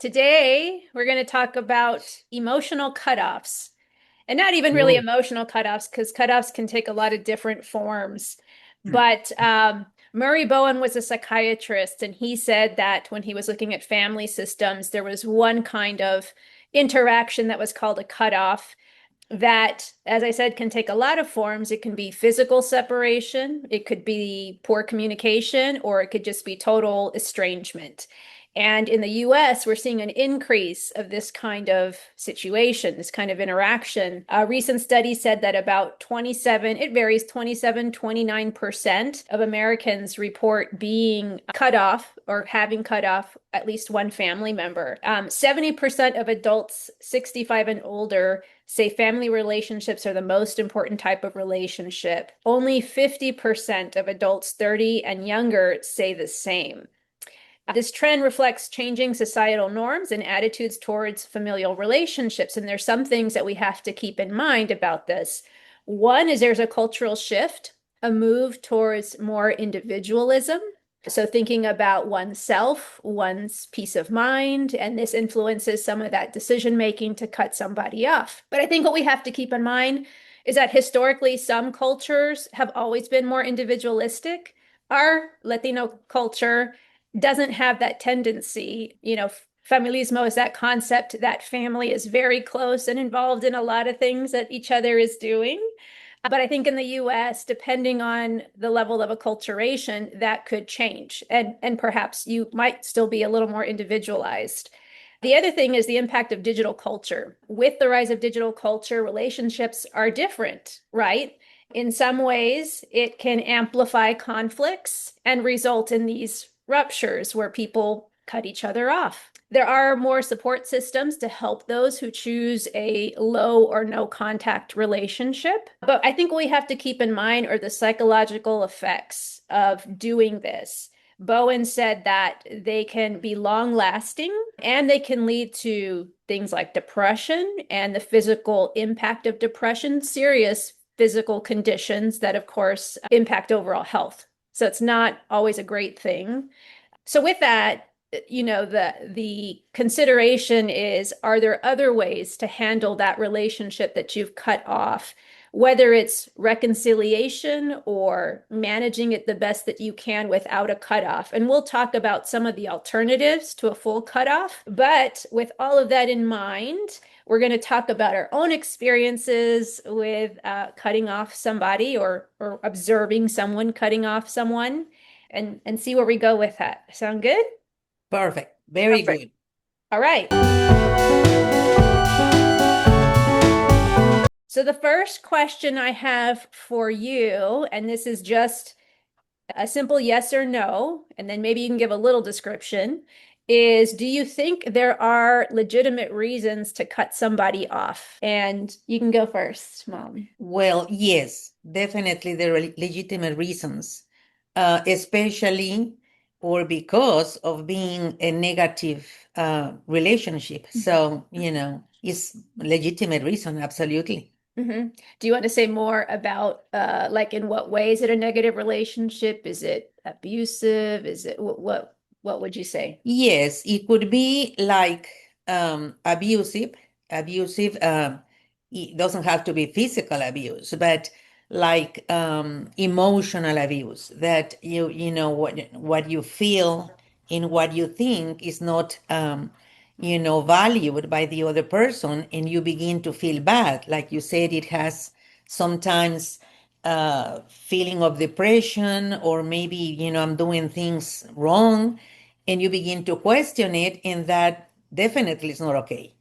Today, we're going to talk about emotional cutoffs, and not even really Oh, emotional cutoffs, because cutoffs can take a lot of different forms. mm, But Murray Bowen was a psychiatrist, and he said that when he was looking at family systems, there was one kind of interaction that was called a cutoff that, as I said, can take a lot of forms. It can be physical separation, it could be poor communication, or it could just be total estrangement. And in the US, we're seeing an increase of this kind of situation, this kind of interaction. A recent study said that about 27, it varies, 27, 29% of Americans report being cut off or having cut off at least one family member. 70% of adults 65 and older say family relationships are the most important type of relationship. Only 50% of adults 30 and younger say the same. This trend reflects changing societal norms and attitudes towards familial relationships. And there's some things that we have to keep in mind about this. One is there's a cultural shift, a move towards more individualism. So thinking about oneself, one's peace of mind, and this influences some of that decision making to cut somebody off. But I think what we have to keep in mind is that historically, some cultures have always been more individualistic. Our Latino culture doesn't have that tendency. Familismo is that concept that family is very close and involved in a lot of things that each other is doing. But I think in the US, depending on the level of acculturation, that could change. And perhaps you might still be a little more individualized. The other thing is the impact of digital culture. With the rise of digital culture, relationships are different, right? In some ways, it can amplify conflicts and result in these ruptures where people cut each other off. There are more support systems to help those who choose a low or no contact relationship. But I think what we have to keep in mind are the psychological effects of doing this. Bowen said that they can be long lasting and they can lead to things like depression and the physical impact of depression, serious physical conditions that, of course, impact overall health. So it's not always a great thing. So with that, the consideration is, are there other ways to handle that relationship that you've cut off, whether it's reconciliation or managing it the best that you can without a cutoff? And we'll talk about some of the alternatives to a full cutoff. But with all of that in mind, we're going to talk about our own experiences with cutting off somebody or observing someone cutting off someone and see where we go with that. Sound good? perfect. Very Perfect. good. All right. So the first question I have for you, and this is just a simple yes or no, and then maybe you can give a little description, is do you think there are legitimate reasons to cut somebody off? And you can go first, Mom. Well, yes, definitely there are legitimate reasons, especially or because of being a negative relationship. So, it's legitimate reason, absolutely. hmm Do you want to say more about like in what way is it a negative relationship? Is it abusive? Is it what would you say? Yes, it could be like abusive. Abusive, it doesn't have to be physical abuse, but like emotional abuse that you know what you feel and what you think is not valued by the other person, and you begin to feel bad. Like you said, it has sometimes feeling of depression, or maybe I'm doing things wrong, and you begin to question it, and that definitely is not okay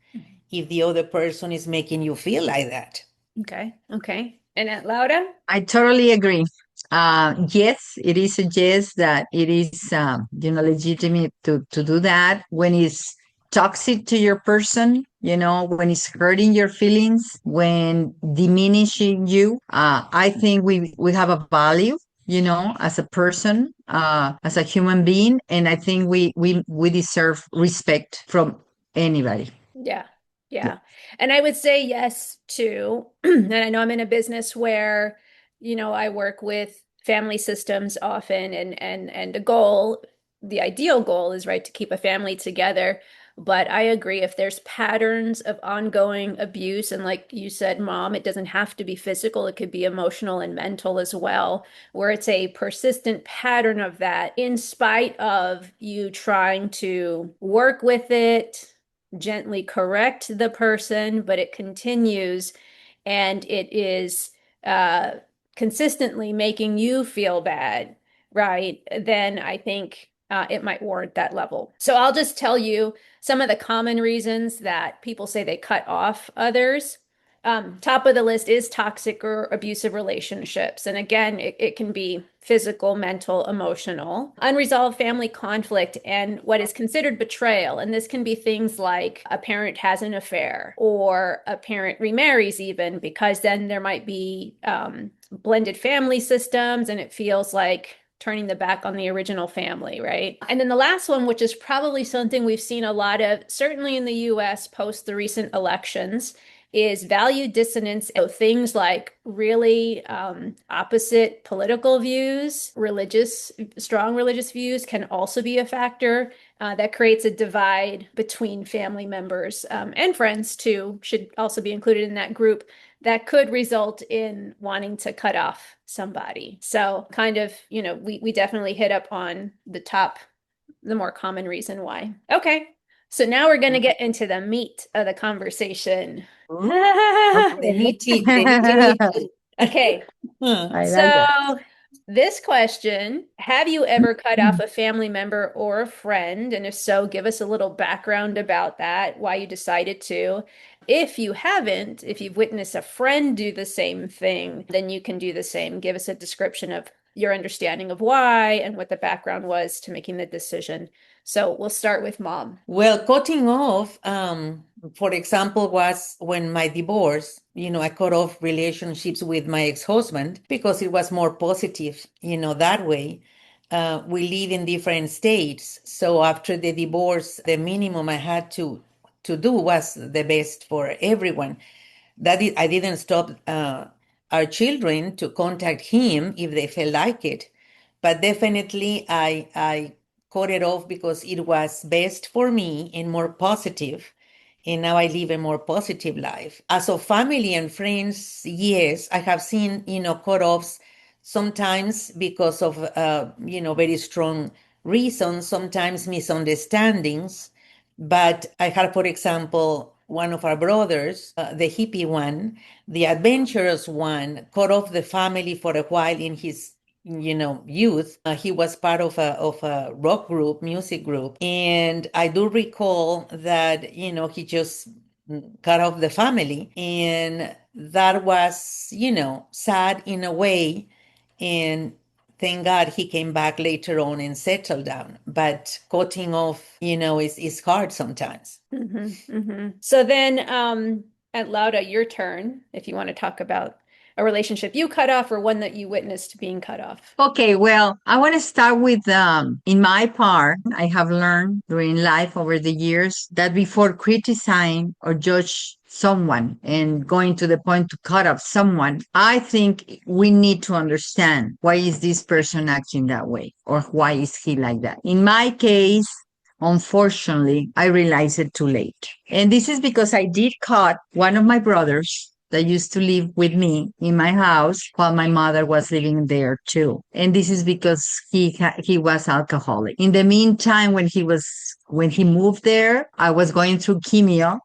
if the other person is making you feel like that. Okay, okay. And Aunt Laura? I totally agree. Yes, it is a yes that it is, legitimate to do that when it's toxic to your person, when it's hurting your feelings, when diminishing you. I think we have a value, as a person, as a human being, and I think we deserve respect from anybody. Yeah, yeah. And I would say yes too. And I know I'm in a business where, I work with family systems often and the ideal goal is right to keep a family together. But I agree, if there's patterns of ongoing abuse, and like you said, Mom, it doesn't have to be physical, it could be emotional and mental as well, where it's a persistent pattern of that, in spite of you trying to work with it, gently correct the person, but it continues and it is uh, consistently making you feel bad, right? Then I think it might warrant that level. So I'll just tell you some of the common reasons that people say they cut off others. Top of the list is toxic or abusive relationships. And again, it can be physical, mental, emotional, unresolved family conflict, and what is considered betrayal. And this can be things like a parent has an affair or a parent remarries, even, because then there might be blended family systems and it feels like turning the back on the original family, right? And then the last one, which is probably something we've seen a lot of, certainly in the US post the recent elections, is value dissonance. So things like really opposite political views, strong religious views can also be a factor that creates a divide between family members and friends too, should also be included in that group, that could result in wanting to cut off somebody. So kind of, we definitely hit up on the more common reason why. Okay. So now we're going to get into the meat of the conversation. The nitty. Okay. I like that. So this question, have you ever cut off a family member or a friend? And if so, give us a little background about that, why you decided to. If you haven't, if you've witnessed a friend do the same thing, then you can do the same. Give us a description of your understanding of why and what the background was to making the decision. So we'll start with Mom. Well, cutting off, for example, was when my divorce, I cut off relationships with my ex-husband because it was more positive, that way. We live in different states. So after the divorce, the minimum I had to do was the best for everyone. I didn't stop our children to contact him if they felt like it. But definitely I cut it off because it was best for me and more positive. And now I live a more positive life. As of family and friends, yes, I have seen, cut-offs sometimes because of, very strong reasons, sometimes misunderstandings. But I had, for example, one of our brothers, the hippie one, the adventurous one, cut off the family for a while in his youth. He was part of a rock group, music group, and I do recall that he just cut off the family, and that was sad in a way, and thank God he came back later on and settled down. But cutting off, is hard sometimes. So then, at Lauda, your turn, if you want to talk about a relationship you cut off or one that you witnessed being cut off. Okay, well, I want to start with in my part, I have learned during life over the years that before criticizing or judge someone and going to the point to cut off someone, I think we need to understand why is this person acting that way or why is he like that. In my case, unfortunately, I realized it too late. And this is because I did cut one of my brothers that used to live with me in my house while my mother was living there too. And this is because he was alcoholic. In the meantime, when he moved there, I was going through chemo,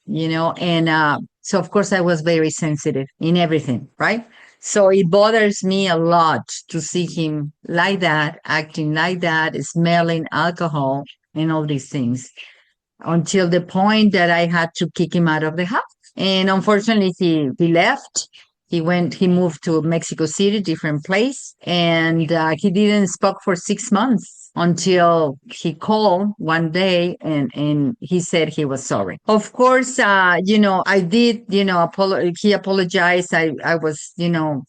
and so of course I was very sensitive in everything, right? So it bothers me a lot to see him like that, acting like that, smelling alcohol and all these things, until the point that I had to kick him out of the house. And unfortunately, he left. He moved to Mexico City, different place. And he didn't speak for 6 months until he called one day and he said he was sorry. Of course, I did, he apologized. I was,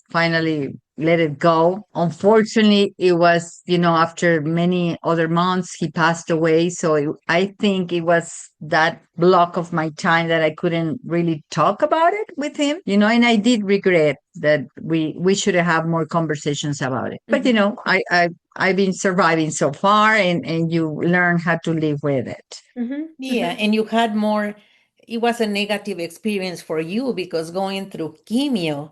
finally let it go. Unfortunately, it was, after many other months, he passed away. So I think it was that block of my time that I couldn't really talk about it with him, and I did regret that we should have more conversations about it. But, Mhm. I've been surviving so far, and you learn how to live with it. Mhm. Yeah, Mhm. and you had more, it was a negative experience for you because going through chemo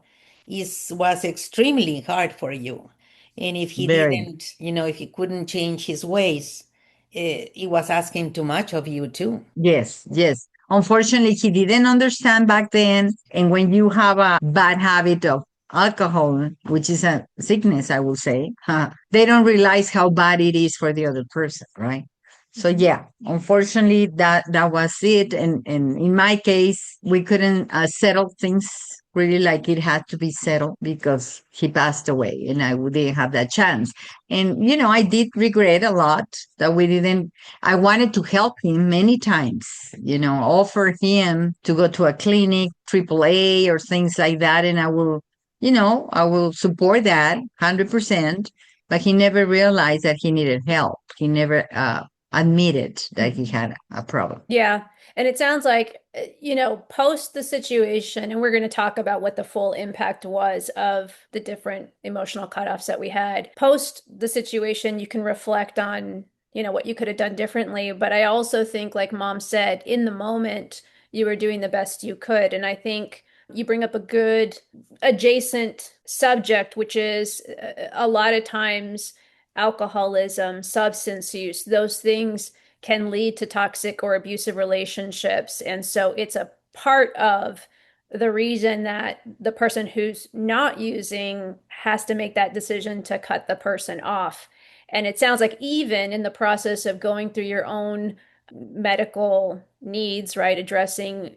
was extremely hard for you. And if he Very. didn't, if he couldn't change his ways, it was asking too much of you too. Yes, yes. Unfortunately, he didn't understand back then. And when you have a bad habit of alcohol, which is a sickness, I will say, they don't realize how bad it is for the other person, right? So Mhm. yeah, unfortunately, that was it. And in my case, we couldn't settle things really like it had to be settled because he passed away, and I didn't have that chance. And I did regret a lot that we didn't. I wanted to help him many times, offer him to go to a clinic, AAA or things like that. And I will support that 100%. But he never realized that he needed help. He never admitted that he Mhm. had a problem. Yeah. And it sounds like, post the situation, and we're going to talk about what the full impact was of the different emotional cutoffs that we had. Post the situation, you can reflect on, what you could have done differently. But I also think, like Mom said, in the moment, you were doing the best you could. And I think you bring up a good adjacent subject, which is a lot of times alcoholism, substance use, those things can lead to toxic or abusive relationships. And so it's a part of the reason that the person who's not using has to make that decision to cut the person off. And it sounds like even in the process of going through your own medical needs, right, addressing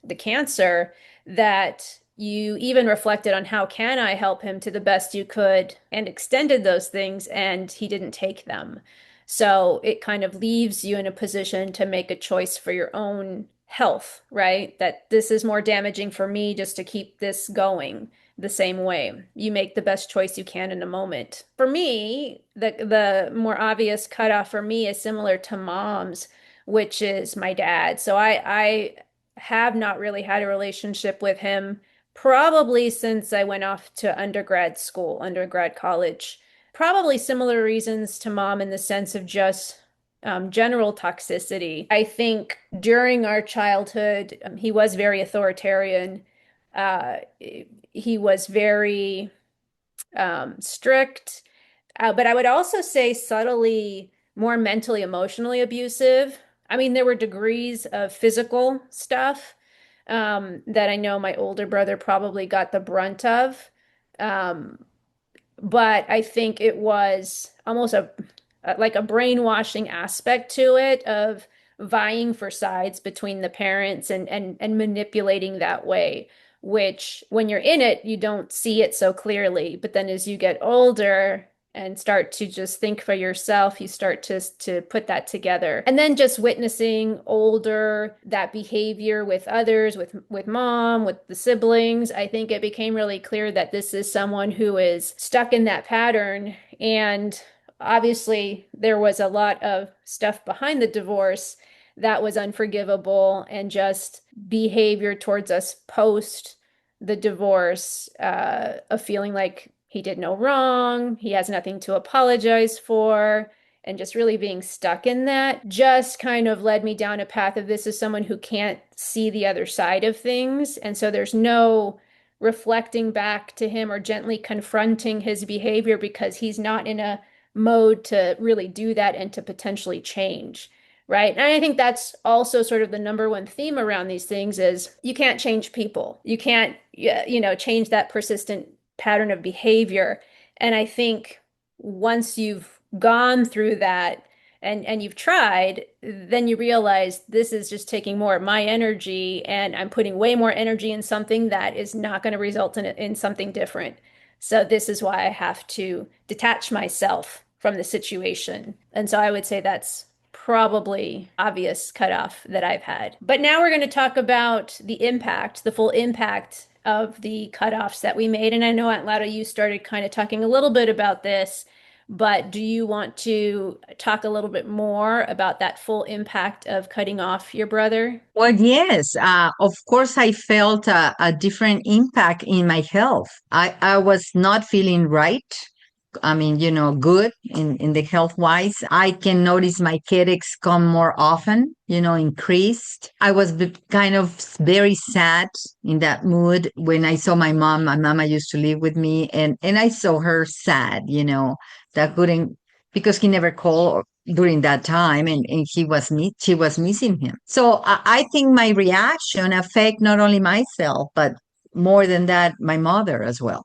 the cancer, that you even reflected on how can I help him to the best you could and extended those things, and he didn't take them. So it kind of leaves you in a position to make a choice for your own health, right? That this is more damaging for me just to keep this going the same way. You make the best choice you can in a moment. For me, the more obvious cutoff for me is similar to Mom's, which is my dad. So I have not really had a relationship with him probably since I went off to undergrad college. Probably similar reasons to Mom in the sense of just general toxicity. I think during our childhood, he was very authoritarian. Uh, he was very strict, but I would also say subtly more mentally, emotionally abusive. I mean, there were degrees of physical stuff that I know my older brother probably got the brunt of. Um, but I think it was almost like a brainwashing aspect to it of vying for sides between the parents and manipulating that way, which when you're in it, you don't see it so clearly. But then as you get older and start to just think for yourself, you start to put that together. And then just witnessing older that behavior with others, with Mom, with the siblings, I think it became really clear that this is someone who is stuck in that pattern. And obviously, there was a lot of stuff behind the divorce that was unforgivable, and just behavior towards us post the divorce, of feeling like he did no wrong, he has nothing to apologize for, and just really being stuck in that just kind of led me down a path of this is someone who can't see the other side of things. And so there's no reflecting back to him or gently confronting his behavior because he's not in a mode to really do that and to potentially change. Right. And I think that's also sort of the number one theme around these things is you can't change people. You can't, change that persistent pattern of behavior. And I think once you've gone through that and you've tried, then you realize this is just taking more of my energy and I'm putting way more energy in something that is not going to result in something different. So this is why I have to detach myself from the situation. And so I would say that's probably obvious cutoff that I've had. But now we're going to talk about the impact, the full impact of the cutoffs that we made. And I know, Aunt Lada, you started kind of talking a little bit about this, but do you want to talk a little bit more about that full impact of cutting off your brother? Well, yes, of course, I felt a different impact in my health. I was not feeling right. I mean, good in the health wise. I can notice my headaches come more often, increased. I was kind of very sad in that mood when I saw my mom. My mama used to live with me, and I saw her sad, that couldn't, because he never called during that time, and she was missing him. So I think my reaction affect not only myself, but more than that, my mother as well.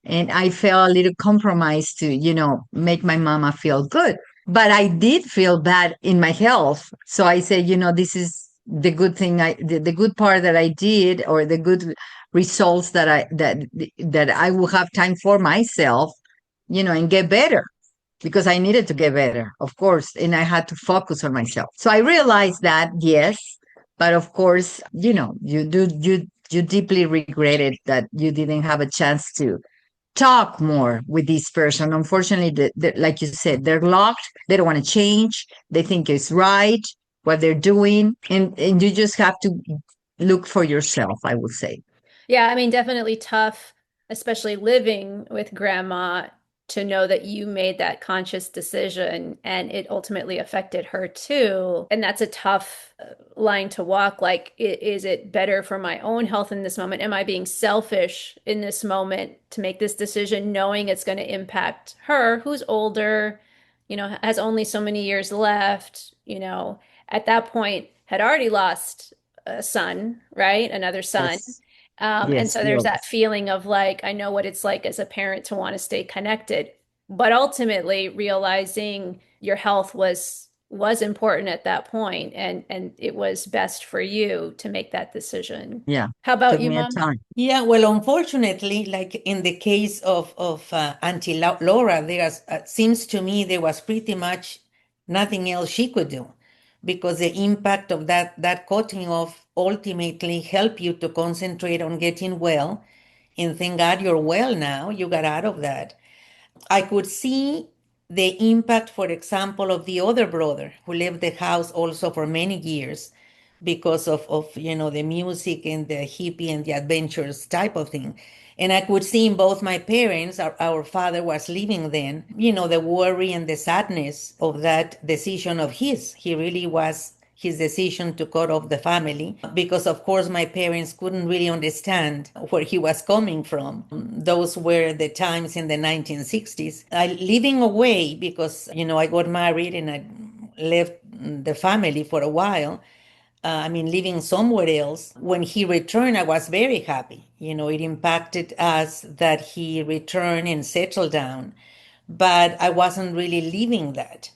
And I felt a little compromised to, make my mama feel good. But I did feel bad in my health. So I said, this is the good thing the good part that I did, or the good results that I will have time for myself, and get better, because I needed to get better, of course, and I had to focus on myself. So I realized that, yes, but of course, you deeply regretted that you didn't have a chance to talk more with this person. Unfortunately, like you said, they're locked. They don't want to change. They think it's right what they're doing, and you just have to look for yourself, I would say. Yeah, I mean, definitely tough, especially living with grandma, to know that you made that conscious decision and it ultimately affected her too. And that's a tough line to walk. Like, is it better for my own health in this moment? Am I being selfish in this moment to make this decision, knowing it's going to impact her, who's older, has only so many years left, at that point had already lost a son, right? Another son. Yes, And yes, so there's that yes. feeling of like, I know what it's like as a parent to want to stay connected, but ultimately realizing your health was important at that point, and it was best for you to make that decision. Yeah, How about took you, me a Mom? time. Yeah, well, unfortunately, like in the case of Auntie Laura, seems to me there was pretty much nothing else she could do, because the impact of that cutting off ultimately helped you to concentrate on getting well, and thank God you're well now. You got out of that. I could see the impact, for example, of the other brother who left the house also for many years because of the music and the hippie and the adventures type of thing. And I could see in both my parents, our father was living then, the worry and the sadness of that decision of his. He really was his decision to cut off the family, because of course my parents couldn't really understand where he was coming from. Those were the times in the 1960s. Living away, because I got married and I left the family for a while. I mean, living somewhere else. When he returned, I was very happy. It impacted us that he returned and settled down, but I wasn't really living that.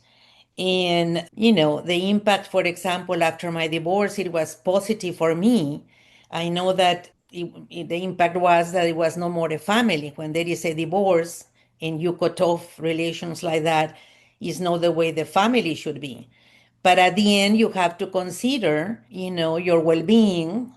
And, the impact, for example, after my divorce, it was positive for me. I know that the impact was that it was no more a family. When there is a divorce and you cut off relations like that, is not the way the family should be. But at the end, you have to consider, your well-being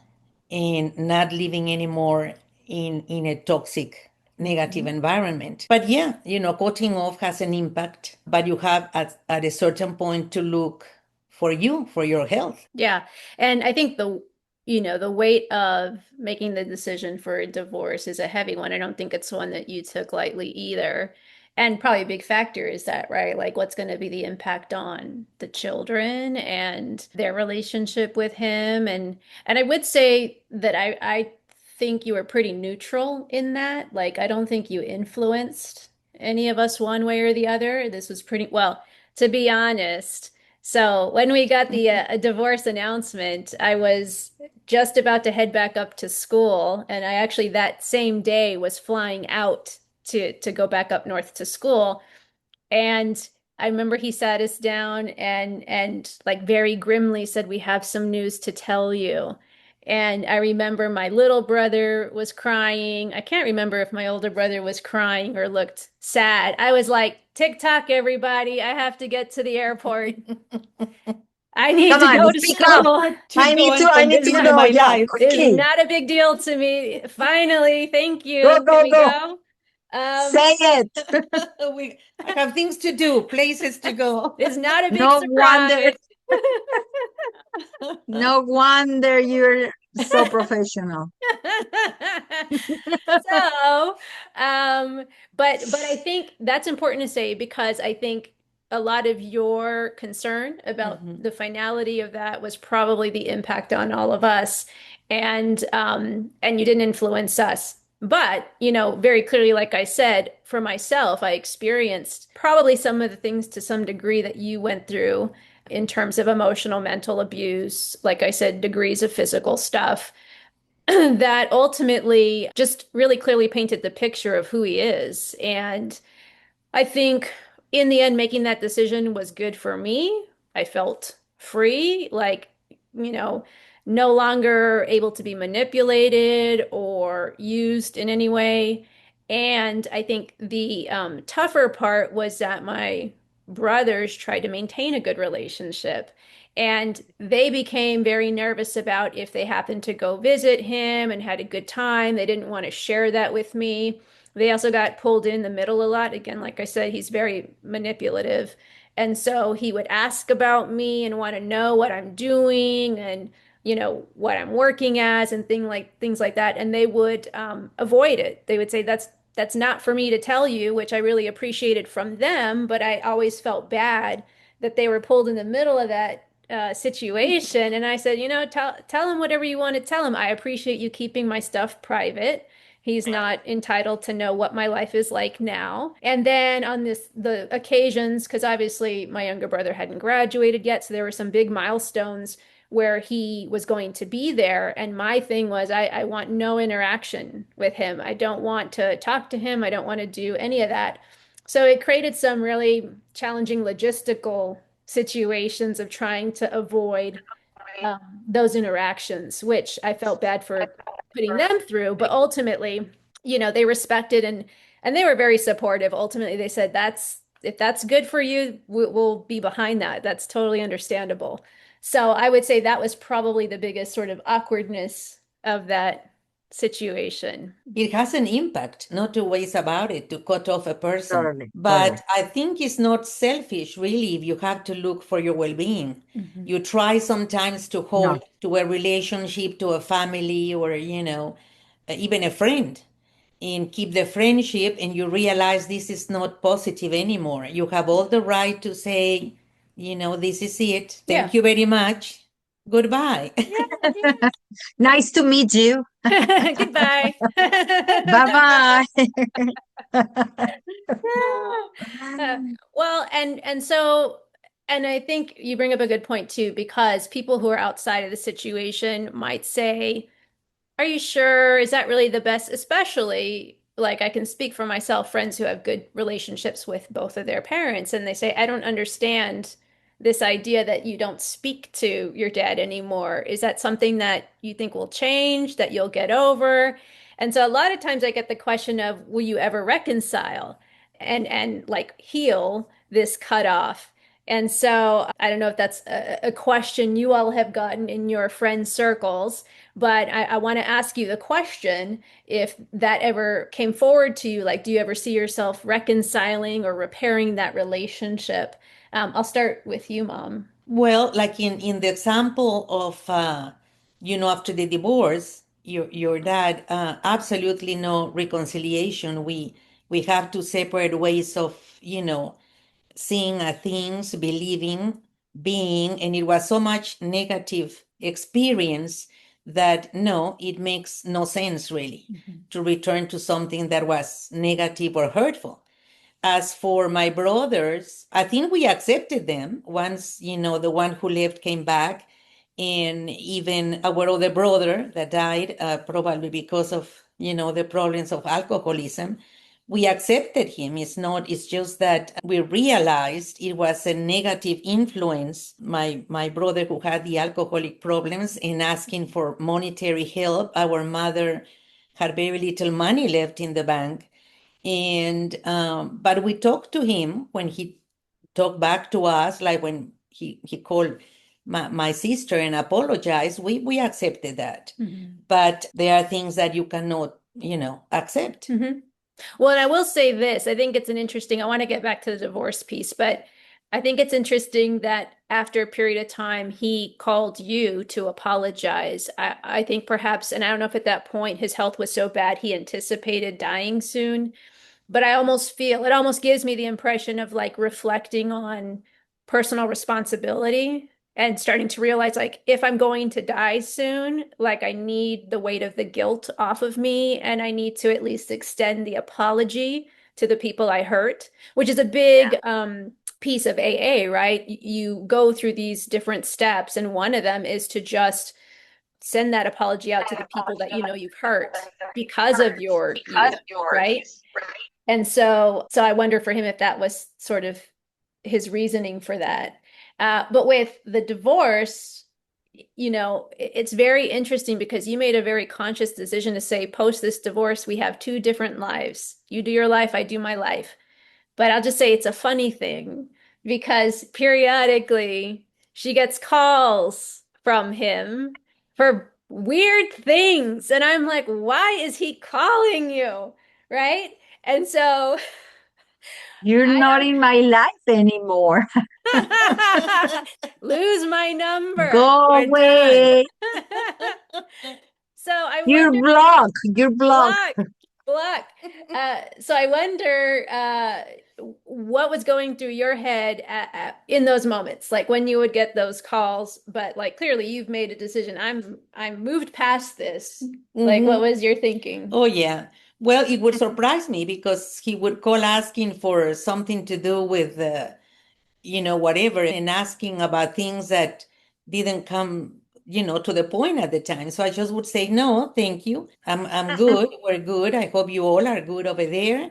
and not living anymore in a toxic, negative environment. But yeah, cutting off has an impact, but you have at a certain point to look for you, for your health. Yeah. And I think the weight of making the decision for a divorce is a heavy one. I don't think it's one that you took lightly either. And probably a big factor is that, right? Like, what's going to be the impact on the children and their relationship with him? And I would say that I think you were pretty neutral in that. Like, I don't think you influenced any of us one way or the other. This was pretty, well, to be honest. So when we got the divorce announcement, I was just about to head back up to school, and I actually that same day was flying out to go back up north to school. And I remember he sat us down and like very grimly said, "We have some news to tell you." And I remember my little brother was crying. I can't remember if my older brother was crying or looked sad. I was like, TikTok, everybody. I have to get to the airport. I need Come to on, go to speak up. school. To go and I need It's to continue not, know. my Yeah, life. it's quickly. not a big deal to me. Finally, thank Go, you. Can go, we go. go? Say it. I have things to do, places to go. It's not a big No wonder, surprise. no wonder you're so professional. So, um, but I think that's important to say because I think a lot of your concern about Mhm. the finality of that was probably the impact on all of us, and you didn't influence us. But, very clearly, like I said, for myself, I experienced probably some of the things to some degree that you went through in terms of emotional, mental abuse, like I said, degrees of physical stuff that ultimately just really clearly painted the picture of who he is. And I think in the end, making that decision was good for me. I felt free, like, you know, no longer able to be manipulated or used in any way. And I think the tougher part was that my brothers tried to maintain a good relationship. And they became very nervous about if they happened to go visit him and had a good time. They didn't want to share that with me. They also got pulled in the middle a lot. Again, like I said, he's very manipulative. And so he would ask about me and want to know what I'm doing and what I'm working as and things like that. And they would avoid it. They would say that's not for me to tell you, which I really appreciated from them, but I always felt bad that they were pulled in the middle of that situation. And I said, tell him whatever you want to tell him. I appreciate you keeping my stuff private. He's not entitled to know what my life is like now. And then on the occasions, because obviously my younger brother hadn't graduated yet, so there were some big milestones where he was going to be there. And my thing was, I want no interaction with him. I don't want to talk to him. I don't want to do any of that. So it created some really challenging logistical situations of trying to avoid those interactions, which I felt bad for putting them through. But ultimately, they respected and they were very supportive. Ultimately, they said that's if that's good for you, we'll be behind that. That's totally understandable. So I would say that was probably the biggest sort of awkwardness of that situation. It has an impact, no two ways about it, to cut off a person. Totally, totally. But I think it's not selfish, really, if you have to look for your well being. Mhm. You try sometimes to No. hold to a relationship, to a family, or, even a friend, and keep the friendship, and you realize this is not positive anymore. You have all the right to say, this is it. Yeah. Thank you very much. Goodbye. Yeah. Nice to meet you. Goodbye. Bye bye. Uh, well, and I think you bring up a good point too, because people who are outside of the situation might say, are you sure? Is that really the best? Especially, like, I can speak for myself, friends who have good relationships with both of their parents, and they say, I don't understand this idea that you don't speak to your dad anymore. Is that something that you think will change, that you'll get over? And so a lot of times I get the question of, will you ever reconcile and like heal this cutoff? And so I don't know if that's a question you all have gotten in your friend circles, but I want to ask you the question if that ever came forward to you, like, do you ever see yourself reconciling or repairing that relationship? I'll start with you, Mom. Well, like in the example of after the divorce, your dad, absolutely no reconciliation. We have two separate ways of seeing things, believing, being, and it was so much negative experience that no, it makes no sense really Mhm. to return to something that was negative or hurtful. As for my brothers, I think we accepted them once, the one who left came back. And even our other brother that died, probably because of, the problems of alcoholism. we accepted him. It's just that we realized it was a negative influence. My brother who had the alcoholic problems and asking for monetary help. Our mother had very little money left in the bank. And but we talked to him when he talked back to us, like when he called my sister and apologized, we accepted that. But there are things that you cannot, accept. Well, and I will say this, I think it's I want to get back to the divorce piece, but I think it's interesting that after a period of time, he called you to apologize. I think perhaps, and I don't know if at that point his health was so bad he anticipated dying soon. But I almost feel it almost gives me the impression of like reflecting on personal responsibility and starting to realize like if I'm going to die soon, like I need the weight of the guilt off of me and I need to at least extend the apology to the people I hurt, which is a big piece of AA, right? You go through these different steps and one of them is to just send that apology out to the people that you know you've hurt because of your youth, right? And so I wonder for him if that was sort of his reasoning for that. But with the divorce, it's very interesting because you made a very conscious decision to say, post this divorce, we have two different lives. You do your life, I do my life. But I'll just say it's a funny thing because periodically she gets calls from him for weird things. And I'm like, why is he calling you? Right? And so You're I not in my life anymore. don't lose my number. Go We're done. away. So I You're wonder, blocked. You're blocked. block, block. So I wonder what was going through your head in those moments, like when you would get those calls. But like clearly, you've made a decision. I'm moved past this. Like, what was your thinking? Oh, yeah. Well, it would surprise me because he would call asking for something to do with, whatever, and asking about things that didn't come, to the point at the time. So I just would say, no, thank you. I'm good. We're good. I hope you all are good over there.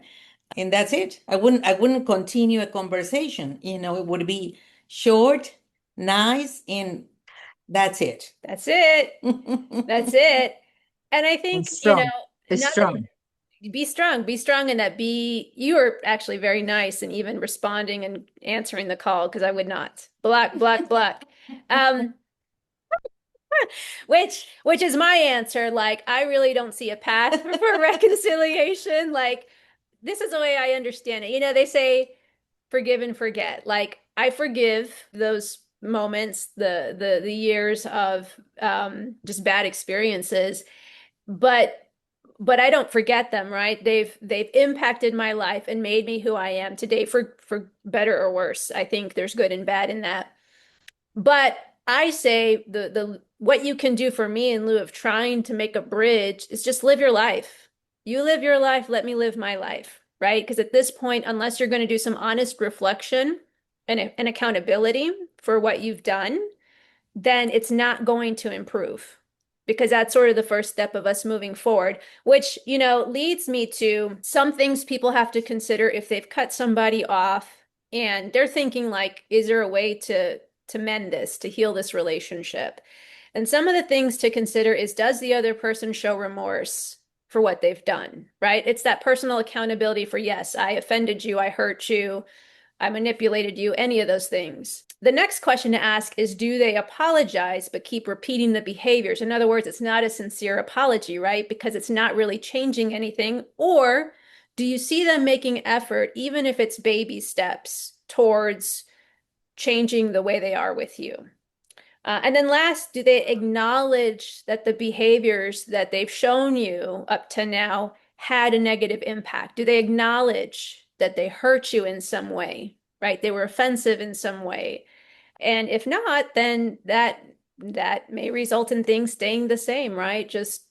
And that's it. I wouldn't continue a conversation. It would be short, nice, and that's it. That's it. That's it. And I And think, strong. not that Strong. be strong and that you were actually very nice and even responding and answering the call because I would not. Block, block, block. Um, which is my answer. Like, I really don't see a path for reconciliation. Like, this is the way I understand it. They say forgive and forget. Like, I forgive those moments, the years of just bad experiences, but I don't forget them, right? They've impacted my life and made me who I am today for better or worse. I think there's good and bad in that. But I say the what you can do for me in lieu of trying to make a bridge is just live your life. You live your life, let me live my life, right? Because at this point, unless you're going to do some honest reflection and accountability for what you've done, then it's not going to improve because that's sort of the first step of us moving forward, which, leads me to some things people have to consider if they've cut somebody off and they're thinking like, is there a way to mend this, to heal this relationship? And some of the things to consider is, does the other person show remorse for what they've done, right? It's that personal accountability for, yes, I offended you, I hurt you, I manipulated you, any of those things. The next question to ask is, do they apologize but keep repeating the behaviors? In other words, it's not a sincere apology, right? Because it's not really changing anything. Or do you see them making effort, even if it's baby steps, towards changing the way they are with you? And then last, do they acknowledge that the behaviors that they've shown you up to now had a negative impact? Do they acknowledge that they hurt you in some way, right? They were offensive in some way. And if not, then that may result in things staying the same, right? Just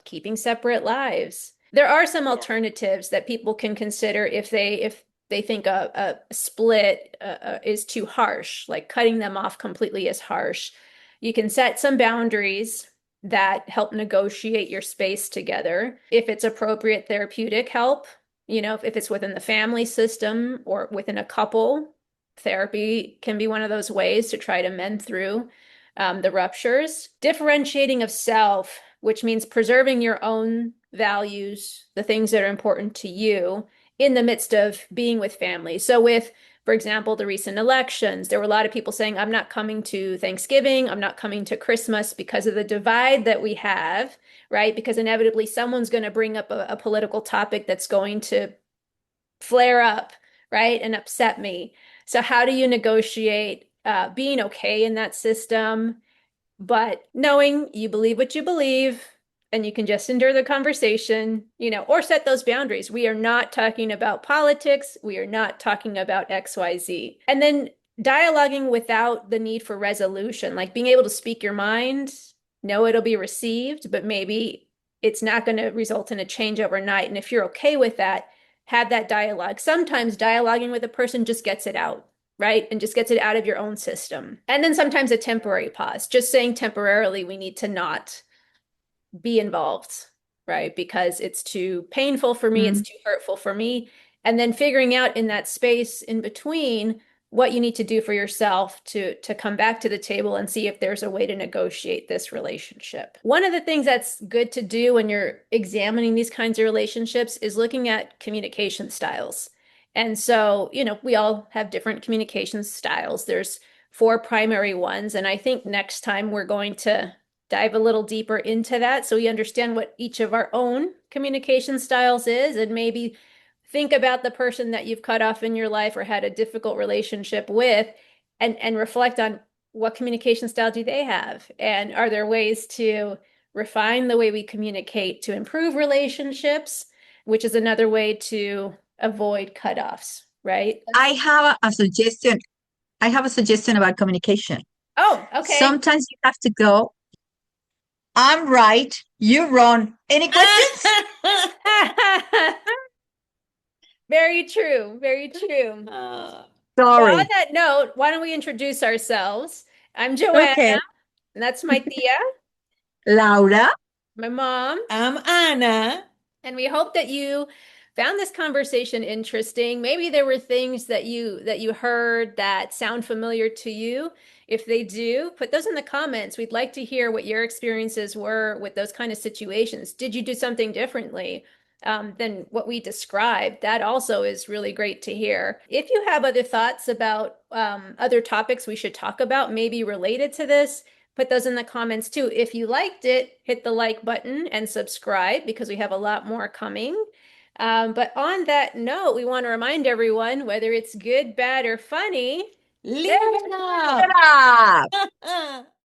keeping separate lives. There are some alternatives that people can consider if they think a split is too harsh, like cutting them off completely is harsh. You can set some boundaries that help negotiate your space together. If it's appropriate therapeutic help, if it's within the family system or within a couple, therapy can be one of those ways to try to mend through the ruptures. Differentiating of self, which means preserving your own values, the things that are important to you in the midst of being with family. So with, for example, the recent elections, there were a lot of people saying, I'm not coming to Thanksgiving, I'm not coming to Christmas because of the divide that we have, right? Because inevitably someone's going to bring up a political topic that's going to flare up, right? And upset me. So how do you negotiate being okay in that system, but knowing you believe what you believe and you can just endure the conversation, or set those boundaries. We are not talking about politics. We are not talking about XYZ. And then dialoguing without the need for resolution, like being able to speak your mind, know it'll be received, but maybe it's not going to result in a change overnight. And if you're okay with that, have that dialogue. Sometimes dialoguing with a person just gets it out, right? And just gets it out of your own system. And then sometimes a temporary pause, just saying temporarily, we need to not be involved, right? Because it's too painful for me, it's Mhm. too hurtful for me. And then figuring out in that space in between what you need to do for yourself to come back to the table and see if there's a way to negotiate this relationship. One of the things that's good to do when you're examining these kinds of relationships is looking at communication styles. And so, we all have different communication styles. There's four primary ones. And I think next time we're going to dive a little deeper into that so we understand what each of our own communication styles is, and maybe think about the person that you've cut off in your life or had a difficult relationship with, and reflect on what communication style do they have, and are there ways to refine the way we communicate to improve relationships, which is another way to avoid cutoffs, right? I have a suggestion. I have a suggestion about communication. Oh, okay. Sometimes you have to go, I'm right, you're wrong. Any questions? Very true. Very true. Well, on Sorry. that note, why don't we introduce ourselves? I'm Joanna, Okay. and that's my Thea, Laura. my mom, I'm Anna. and we hope that you found this conversation interesting. Maybe there were things that you heard that sound familiar to you. If they do, put those in the comments. We'd like to hear what your experiences were with those kind of situations. Did you do something differently than what we described? That also is really great to hear. If you have other thoughts about other topics we should talk about, maybe related to this, put those in the comments too. If you liked it, hit the like button and subscribe because we have a lot more coming. But on that note, we want to remind everyone, whether it's good, bad, or funny, Live it Shut up. up.